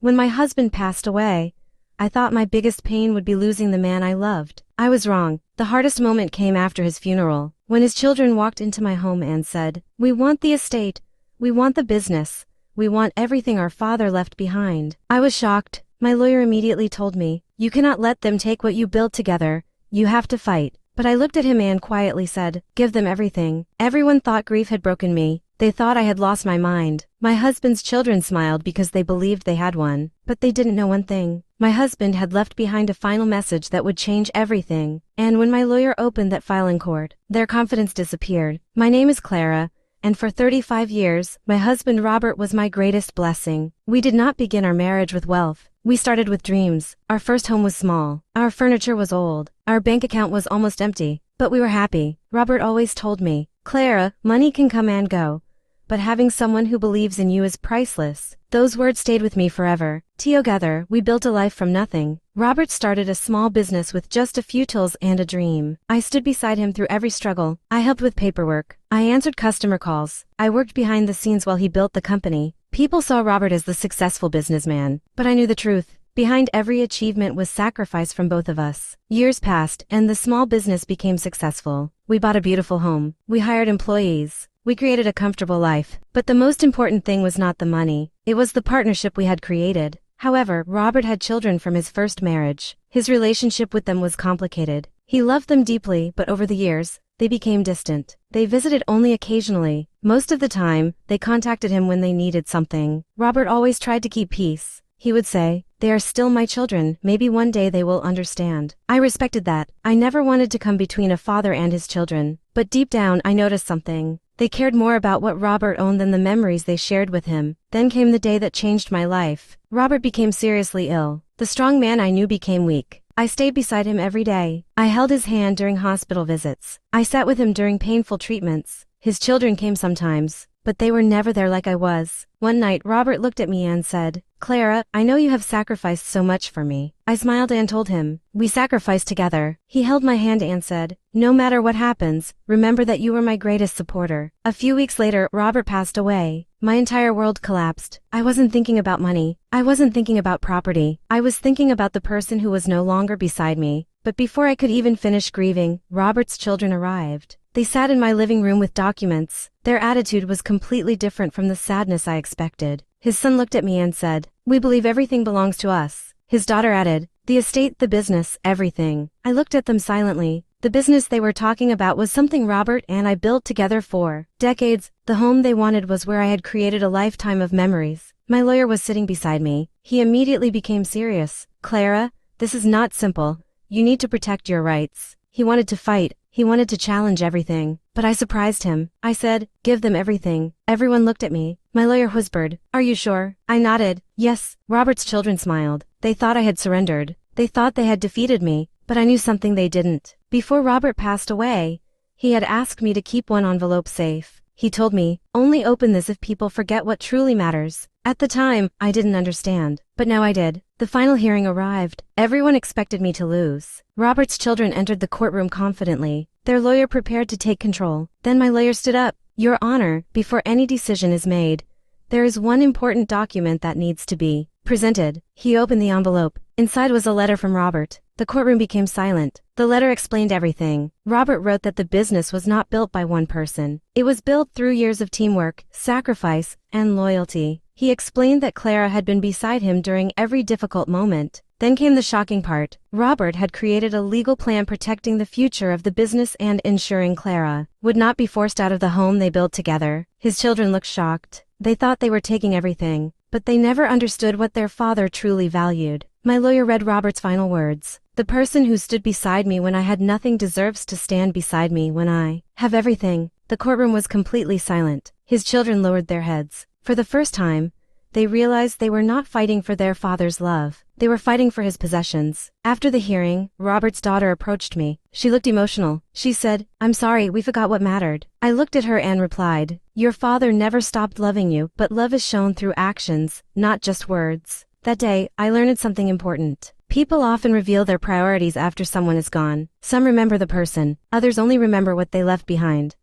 When my husband passed away, I thought my biggest pain would be losing the man I loved. I was wrong. The hardest moment came after his funeral, when his children walked into my home and said, "We want the estate. We want the business. We want everything our father left behind." I was shocked. My lawyer immediately told me, "You cannot let them take what you built together. You have to fight." But I looked at him and quietly said, "Give them everything." Everyone thought grief had broken me. They thought I had lost my mind. My husband's children smiled because they believed they had one. But they didn't know one thing. My husband had left behind a final message that would change everything. And when my lawyer opened that file in court, their confidence disappeared. My name is Clara, and for 35 years, my husband Robert was my greatest blessing. We did not begin our marriage with wealth. We started with dreams. Our first home was small. Our furniture was old. Our bank account was almost empty. But we were happy. Robert always told me, "Clara, money can come and go, but having someone who believes in you is priceless." Those words stayed with me forever. Together, we built a life from nothing. Robert started a small business with just a few tools and a dream. I stood beside him through every struggle. I helped with paperwork. I answered customer calls. I worked behind the scenes while he built the company. People saw Robert as the successful businessman, but I knew the truth. Behind every achievement was sacrifice from both of us. Years passed, and the small business became successful. We bought a beautiful home. We hired employees. We created a comfortable life. But the most important thing was not the money. It was the partnership we had created. However, Robert had children from his first marriage. His relationship with them was complicated. He loved them deeply, but over the years, they became distant. They visited only occasionally. Most of the time, they contacted him when they needed something. Robert always tried to keep peace. He would say, "They are still my children, maybe one day they will understand." I respected that. I never wanted to come between a father and his children. But deep down I noticed something. They cared more about what Robert owned than the memories they shared with him. Then came the day that changed my life. Robert became seriously ill. The strong man I knew became weak. I stayed beside him every day. I held his hand during hospital visits. I sat with him during painful treatments. His children came sometimes, but they were never there like I was. One night, Robert looked at me and said, "Clara, I know you have sacrificed so much for me." I smiled and told him, "We sacrificed together." He held my hand and said, "No matter what happens, remember that you were my greatest supporter." A few weeks later, Robert passed away. My entire world collapsed. I wasn't thinking about money. I wasn't thinking about property. I was thinking about the person who was no longer beside me. But before I could even finish grieving, Robert's children arrived. They sat in my living room with documents. Their attitude was completely different from the sadness I expected. His son looked at me and said, "We believe everything belongs to us." His daughter added, "The estate, the business, everything." I looked at them silently. The business they were talking about was something Robert and I built together for decades. The home they wanted was where I had created a lifetime of memories. My lawyer was sitting beside me. He immediately became serious. "Clara, this is not simple. You need to protect your rights." He wanted to fight. He wanted to challenge everything. But I surprised him. I said, "Give them everything." Everyone looked at me. My lawyer whispered, "Are you sure?" I nodded. "Yes." Robert's children smiled. They thought I had surrendered. They thought they had defeated me. But I knew something they didn't. Before Robert passed away, he had asked me to keep one envelope safe. He told me, "Only open this if people forget what truly matters." At the time, I didn't understand. But now I did. The final hearing arrived. Everyone expected me to lose. Robert's children entered the courtroom confidently. Their lawyer prepared to take control. Then my lawyer stood up. "Your Honor, before any decision is made, there is one important document that needs to be presented." He opened the envelope. Inside was a letter from Robert. The courtroom became silent. The letter explained everything. Robert wrote that the business was not built by one person. It was built through years of teamwork, sacrifice, and loyalty. He explained that Clara had been beside him during every difficult moment. Then came the shocking part. Robert had created a legal plan protecting the future of the business and ensuring Clara would not be forced out of the home they built together. His children looked shocked. They thought they were taking everything, but they never understood what their father truly valued. My lawyer read Robert's final words. "The person who stood beside me when I had nothing deserves to stand beside me when I have everything." The courtroom was completely silent. His children lowered their heads. For the first time, they realized they were not fighting for their father's love. They were fighting for his possessions. After the hearing, Robert's daughter approached me. She looked emotional. She said, "I'm sorry, we forgot what mattered." I looked at her and replied, "Your father never stopped loving you, but love is shown through actions, not just words." That day, I learned something important. People often reveal their priorities after someone is gone. Some remember the person, others only remember what they left behind.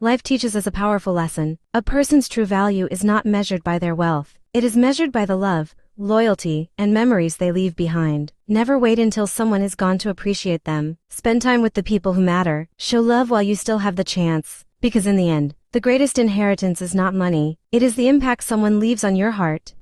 Life teaches us a powerful lesson. A person's true value is not measured by their wealth. It is measured by the love, loyalty, and memories they leave behind. Never wait until someone is gone to appreciate them. Spend time with the people who matter. Show love while you still have the chance. Because in the end, the greatest inheritance is not money, it is the impact someone leaves on your heart.